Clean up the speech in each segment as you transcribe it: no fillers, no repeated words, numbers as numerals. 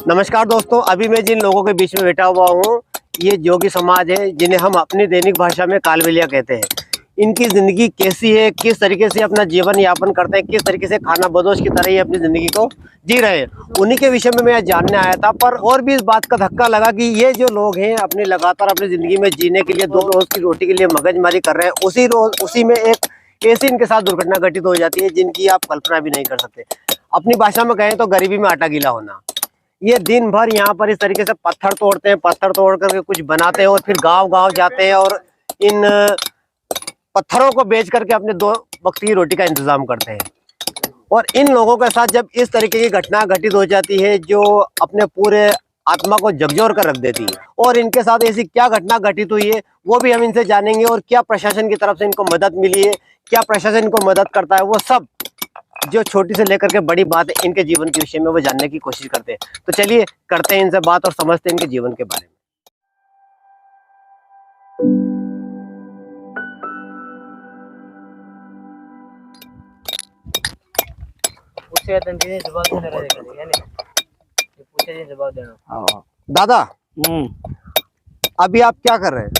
नमस्कार दोस्तों, अभी मैं जिन लोगों के बीच में बैठा हुआ हूँ, ये जोगी समाज है, जिन्हें हम अपनी दैनिक भाषा में कालबेलिया कहते हैं। इनकी ज़िंदगी कैसी है, किस तरीके से अपना जीवन यापन करते हैं, किस तरीके से खाना बदोश की तरह ही अपनी ज़िंदगी को जी रहे हैं, उन्हीं के विषय में मैं जानने आया था। पर और भी इस बात का धक्का लगा कि ये जो लोग हैं अपनी लगातार अपनी ज़िंदगी में जीने के लिए 2 रोज़ की रोटी के लिए मगजमारी कर रहे हैं, उसी में एक ऐसी इनके साथ दुर्घटना घटित हो जाती है जिनकी आप कल्पना भी नहीं कर सकते। अपनी भाषा में कहें तो गरीबी में आटा गीला होना। ये दिन भर यहाँ पर इस तरीके से पत्थर तोड़ते हैं, पत्थर तोड़ करके कुछ बनाते हैं और फिर गांव-गांव जाते हैं और इन पत्थरों को बेच करके अपने 2 वक्त की रोटी का इंतजाम करते हैं। और इन लोगों के साथ जब इस तरीके की घटना घटित हो जाती है जो अपने पूरे आत्मा को झकझोर कर रख देती है, और इनके साथ ऐसी क्या घटना घटित हुई है वो भी हम इनसे जानेंगे, और क्या प्रशासन की तरफ से इनको मदद मिली है, क्या प्रशासन इनको मदद करता है, वो सब जो छोटी से लेकर के बड़ी बात है इनके जीवन के विषय में वो जानने की कोशिश करते हैं। तो चलिए करते हैं इनसे बात और समझते हैं इनके जीवन के बारे में। दादा, अभी आप क्या कर रहे हैं?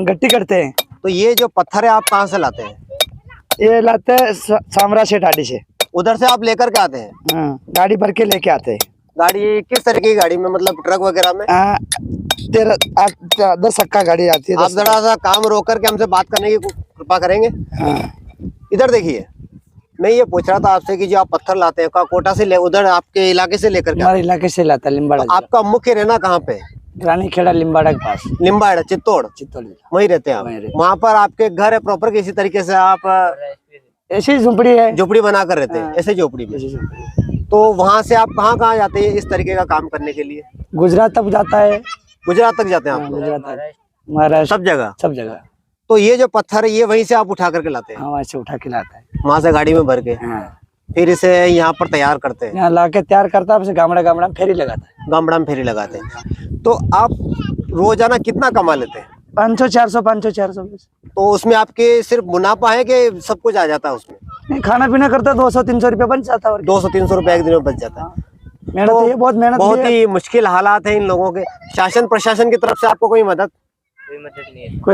गट्टी करते हैं। तो ये जो पत्थर है आप कहाँ से लाते हैं? ये लाते हैं सामरा से ढाडी से। उधर से आप लेकर के आते हैं? गाड़ी भर के लेके आते हैं। गाड़ी किस तरीके की गाड़ी में, मतलब ट्रक वगैरह में? 10 चक्का गाड़ी आती है। आप जरा सा काम रोक करके हमसे बात करने की कृपा करेंगे? इधर देखिए, मैं ये पूछ रहा था आपसे कि जो आप पत्थर लाते हैं कोटा से ले, उधर आपके इलाके से लेकर के? हमारे इलाके से लाता है, लिम्बाड़ा। तो आपका मुख्य रहना कहाँ पे? रानी खेड़ा लिम्बाड़ा के पास। लिम्बाड़ा, चित्तौड़ वहीं रहते हैं आप? वहाँ पर आपके घर है प्रॉपर किसी तरीके से आप ऐसी झोपड़ी है, झोपड़ी बना कर रहते हैं? ऐसे झोपड़ी में। तो वहाँ से आप कहाँ कहाँ जाते हैं इस तरीके का काम करने के लिए? गुजरात तक जाता है। गुजरात तक जाते हैं आप? गुजरात, महाराष्ट्र, सब जगह। तो ये जो पत्थर है ये वहीं से आप उठा करके लाते हैं? हाँ, वहाँ से उठा के लाता है, वहाँ से गाड़ी में भर के। फिर इसे यहाँ पर तैयार करते हैं? यहाँ ला के तैयार करता है, गामड़ा में फेरी लगाता है। गामड़ा में फेरी लगाते हैं। तो आप रोजाना कितना कमा लेते हैं? 500-400, 500-400। तो उसमें आपके सिर्फ मुनाफा है कि सब कुछ आ जाता है उसमें? नहीं, खाना पीना करता है 200-300 रुपया बच जाता है। 200-300 रुपया एक दिन में बच जाता है। मेहनत है, बहुत मेहनत, बहुत ही मुश्किल हालात है इन लोगों के। शासन प्रशासन की तरफ से आपको कोई मदद? कोई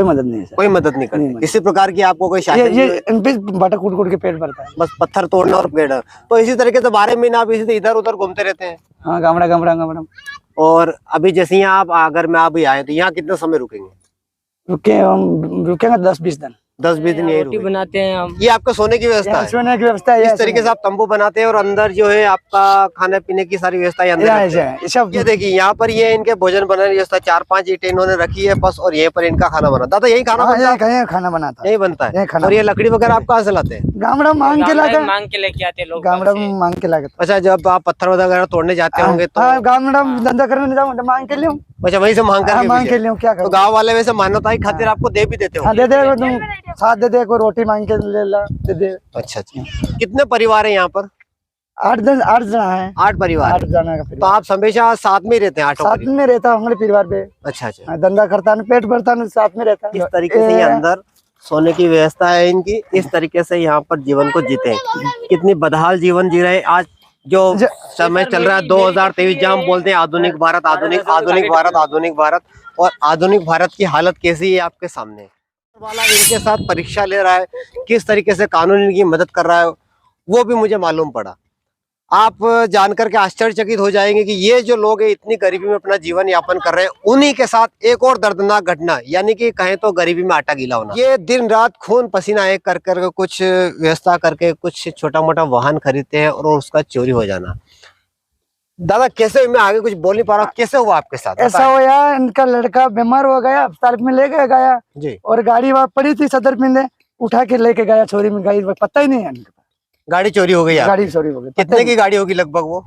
मदद नहीं है। कोई मदद नहीं करती किसी प्रकार की आपको कोई शासन? ये इन पे बाटा कूट के पेट भरता है, बस पत्थर तोड़ना और पेड़। तो इसी तरीके से 12 महीने आप इसी इधर उधर घूमते रहते हैं? हाँ, गामड़ा। और अभी जैसे यहाँ आप अगर मैं अभी आए तो यहाँ कितना समय रुकेंगे? रुकेंगे 10-20 दिन। 10-20 दिन यही रोटी बनाते हैं हम। ये आपका सोने की व्यवस्था है? सोने की व्यवस्था है। इस तरीके से आप तंबू बनाते हैं और अंदर जो है आपका खाने पीने की सारी व्यवस्था अंदर। ये देखिए यहाँ पर ये इनके भोजन बनाने की व्यवस्था 4-5 ईंटें इन्होंने रखी है बस, और यहीं पर इनका खाना बना। दादा यही खाना बनाता है? यही बनता है। और ये लकड़ी वगैरह आप कहाँ से लाते हैं? गामड़ा मांग के लेके आते हैं लोग। गामड़ा मांग के लाते। अच्छा, जब आप पत्थर वगैरह तोड़ने जाते होंगे तो? गामड़ा धंधा करने जाऊँ मांग के लियो। अच्छा, वहीं से मांग के लियो। क्या करूँ? तो गाँव वाले वैसे मान्यता ही खातिर आपको दे भी देते हो? दे दे, साथ दे दे, कोई रोटी मांग के ले ला दे दे। अच्छा, कितने परिवार है यहाँ पर? 8 जना है। 8 परिवार? 8 जना का। तो आप हमेशा साथ में रहते हैं? साथ में रहता हूँ हमारे परिवार पे। अच्छा, धंधा करता है, पेट भरता है, साथ में रहता है। इस तरीके से अंदर सोने की व्यवस्था है इनकी। इस तरीके से यहाँ पर जीवन को जीते हैं। कितनी बदहाल जीवन जी रहे। आज जो समय चल रहा है 2023, जहाँ हम बोलते हैं आधुनिक भारत, आधुनिक भारत, और आधुनिक भारत की हालत कैसी है आपके सामने। वाला इनके साथ परीक्षा ले रहा है, किस तरीके से कानून इनकी मदद कर रहा है वो भी मुझे मालूम पड़ा। आप जानकर के आश्चर्यचकित हो जाएंगे कि ये जो लोग हैं इतनी गरीबी में अपना जीवन यापन कर रहे हैं, उन्हीं के साथ एक और दर्दनाक घटना, यानी कि कहें तो गरीबी में आटा गीला होना। ये दिन रात खून पसीना एक कर कर कुछ व्यवस्था करके कुछ छोटा मोटा वाहन खरीदते हैं और उसका चोरी हो जाना। दादा कैसे, मैं आगे कुछ बोल नहीं पा रहा हूँ, कैसे हुआ आपके साथ? ऐसा हुआ, इनका लड़का बीमार हो गया, अस्पताल में लेके गया जी, और गाड़ी वहाँ पड़ी थी सदर में, उठा के लेके गया छोरी में। गाड़ी पता ही नहीं है, गाड़ी चोरी हो गई। गाड़ी चोरी हो गई। कितने की गाड़ी होगी लगभग? वो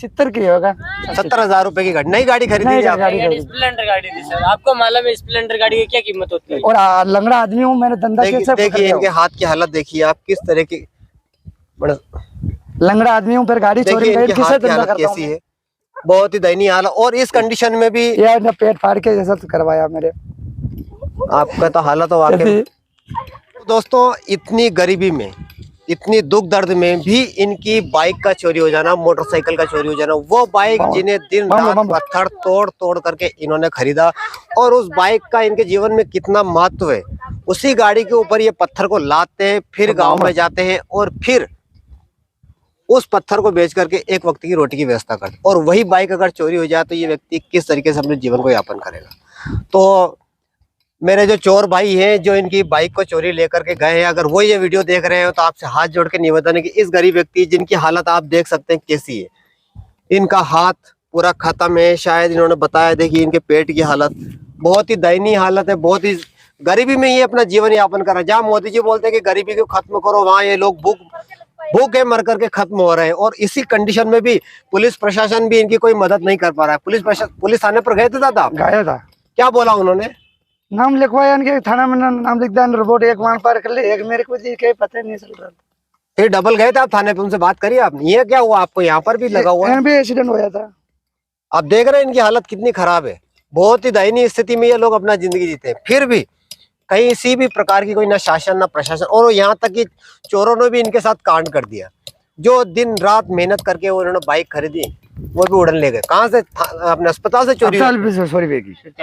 70 की होगा। 70,000 रुपए की गाड़ी। नई गाड़ी खरीदी थी? स्प्लेंडर गाड़ी थी सर। आपको मालूम है स्प्लेंडर गाड़ी की क्या कीमत होती है? और लंगड़ा आदमी हूँ, मैंने धंधा कैसे? देखिए इनके हाथ की हालत देखिए आप, किस तरह की लंगड़ा आदमी हूँ, फिर गाड़ी चोरी कैसी है, बहुत ही दयनीय हालत। और इस कंडीशन में भी यार पेट फाड़ के जैसा करवाया मेरे। आपका तो हालत हो वाकई। दोस्तों इतनी गरीबी में इतनी दुख दर्द में भी इनकी बाइक का चोरी हो जाना, मोटरसाइकिल का चोरी हो जाना, वो बाइक जिन्हें दिन रात पत्थर तोड़ तोड़ करके इन्होंने खरीदा, और उस बाइक का इनके जीवन में कितना महत्व है, उसी गाड़ी के ऊपर ये पत्थर को लादते हैं, फिर गांव में जाते हैं और फिर उस पत्थर को बेच करके एक वक्त की रोटी की व्यवस्था करते। और वही बाइक अगर चोरी हो जाए तो ये व्यक्ति किस तरीके से अपने जीवन को यापन करेगा। तो मेरे जो चोर भाई हैं जो इनकी बाइक को चोरी लेकर के गए हैं, अगर वो ये वीडियो देख रहे हो तो आपसे हाथ जोड़ के निवेदन है कि इस गरीब व्यक्ति जिनकी हालत आप देख सकते हैं कैसी है, इनका हाथ पूरा खत्म है, शायद इन्होंने बताया, देखिए इनके पेट की हालत बहुत ही दयनीय हालत है, बहुत ही गरीबी में ये अपना जीवन यापन कर रहा है। जहाँ मोदी जी बोलते हैं कि गरीबी को खत्म करो, वहाँ ये लोग भूखे मर करके खत्म हो रहे हैं। और इसी कंडीशन में भी पुलिस प्रशासन भी इनकी कोई मदद नहीं कर पा रहा है। पुलिस थाने पर गए थे दादा, गया था, क्या बोला उन्होंने? नाम लिखवाया इनके थाना में, नाम लिख दिया, रिपोर्ट एक वहां पार कर ले, एक मेरे को जी के पता नहीं चल रहा। फिर डबल गए थे आप थाने पे, उनसे बात करिए आपने, ये क्या हुआ आपको? यहाँ पर भी लगा हुआ है, भी एक्सीडेंट होया था। आप देख रहे हैं इनकी हालत कितनी खराब है, बहुत ही दयनीय स्थिति में ये लोग अपना जिंदगी जीते हैं। फिर भी कहीं किसी भी प्रकार की कोई ना शासन ना प्रशासन, और यहाँ तक कि चोरों ने भी इनके साथ कांड कर दिया। जो दिन रात मेहनत करके उन्होंने बाइक खरीदी वो भी उड़न ले गए। कहाँ से? अपने अस्पताल से चोरी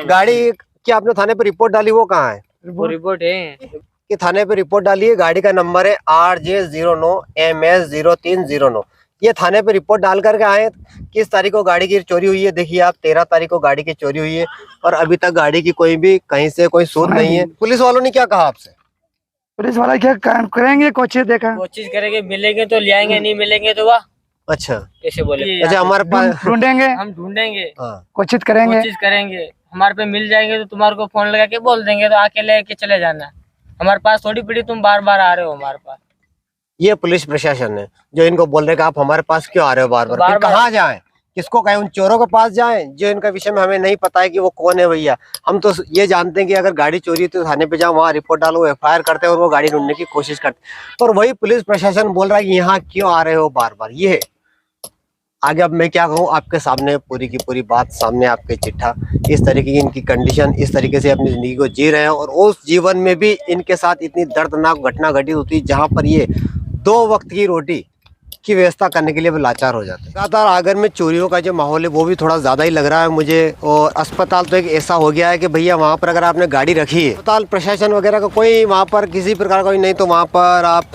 गाड़ी की आपने थाने पर रिपोर्ट डाली, वो कहाँ है? वो रिपोर्ट है कि थाने पे रिपोर्ट डाली है, गाड़ी का नंबर है RJ09MS0309। ये थाने पे रिपोर्ट डाल करके आए। किस तारीख को गाड़ी की चोरी हुई है देखिए आप, 13 तारीख को गाड़ी की चोरी हुई है और अभी तक गाड़ी की कोई भी कहीं से कोई सूद नहीं है। पुलिस वालों ने क्या कहा आपसे? पुलिस वाला क्या काम करेंगे? कोशिश देखा, कोशिश करेंगे, मिलेंगे तो ले आएंगे, नहीं मिलेंगे तो वाह। अच्छा, कैसे बोले? अच्छा, हमारे पास ढूंढेंगे, हम ढूंढेंगे, कोशिश करेंगे, हमारे पे मिल जाएंगे तो तुम्हारे को फोन लगा के बोल देंगे तो आके लेके चले जाना। हमारे पास थोड़ी पड़ी, तुम बार बार आ रहे हो हमारे पास। ये पुलिस प्रशासन है जो इनको बोल रहे हैं कि आप हमारे पास क्यों आ रहे हो बार बार? फिर कहाँ जाएं, किसको कहें? उन चोरों के पास जाएं जो इनका विषय में हमें नहीं पता है कि वो कौन है भैया। हम तो ये जानते हैं कि अगर गाड़ी चोरी होती है तो थाने पे जाओ, वहाँ रिपोर्ट डालो, FIR करते हैं और वो गाड़ी ढूंढने की कोशिश करते हैं। पर वही पुलिस प्रशासन बोल रहा है कि यहाँ क्यों आ रहे हो बार बार। ये है आगे, अब मैं क्या कहूँ आपके सामने, पूरी की पूरी बात सामने आपके चिट्ठा। इस तरीके की इनकी कंडीशन, इस तरीके से अपनी जिंदगी को जी रहे हैं और उस जीवन में भी इनके साथ इतनी दर्दनाक घटना घटित होती है जहाँ पर ये 2 वक्त की रोटी की व्यवस्था करने के लिए भी लाचार हो जाते हैं। लगातार आगर में चोरियों का जो माहौल है वो भी थोड़ा ज़्यादा ही लग रहा है मुझे। और अस्पताल तो एक ऐसा हो गया है कि भैया वहाँ पर अगर आपने गाड़ी रखी है, अस्पताल प्रशासन वगैरह का कोई वहाँ पर किसी प्रकार का कोई नहीं, तो वहाँ पर आप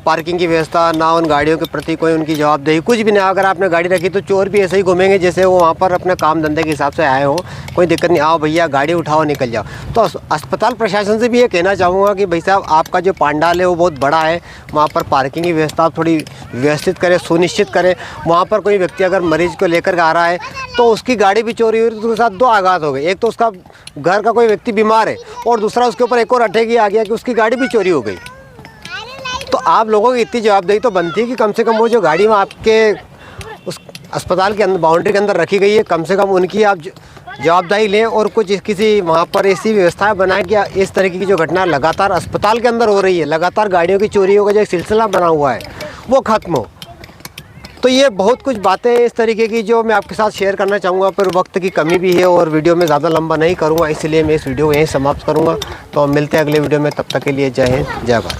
पार्किंग की व्यवस्था ना, उन गाड़ियों के प्रति कोई उनकी जवाबदेही कुछ भी नहीं। अगर आपने गाड़ी रखी तो चोर भी ऐसे ही घूमेंगे जैसे वो वहाँ पर अपने काम धंधे के हिसाब से आए हो, कोई दिक्कत नहीं, आओ भैया गाड़ी उठाओ निकल जाओ। तो अस्पताल प्रशासन से भी ये कहना चाहूँगा कि भाई साहब आपका जो पांडाल है वो बहुत बड़ा है, वहाँ पर पार्किंग की व्यवस्था आप थोड़ी व्यवस्थित करें, सुनिश्चित करें। वहाँ पर कोई व्यक्ति अगर मरीज को लेकर आ रहा है तो उसकी गाड़ी भी चोरी हुई तो उसके साथ 2 आघात हो गए। एक तो उसका घर का कोई व्यक्ति बीमार है और दूसरा उसके ऊपर एक और अटैक आ गया कि उसकी गाड़ी भी चोरी हो गई। तो आप लोगों की इतनी जवाबदेही तो बनती है कि कम से कम वो जो गाड़ी में आपके उस अस्पताल के अंदर बाउंड्री के अंदर रखी गई है, कम से कम उनकी आप जवाबदारी लें और कुछ किसी वहाँ पर ऐसी व्यवस्था बनाएं कि इस तरीके की जो घटना लगातार अस्पताल के अंदर हो रही है, लगातार गाड़ियों की चोरियों का जो एक सिलसिला बना हुआ है वो ख़त्म हो। तो ये बहुत कुछ बातें इस तरीके की जो मैं आपके साथ शेयर करना चाहूँगा, पर वक्त की कमी भी है और वीडियो में ज़्यादा लंबा नहीं करूँगा, इसलिए मैं इस वीडियो को यहीं समाप्त करूँगा। तो मिलते हैं अगले वीडियो में, तब तक के लिए जय हिंद, जय भारत।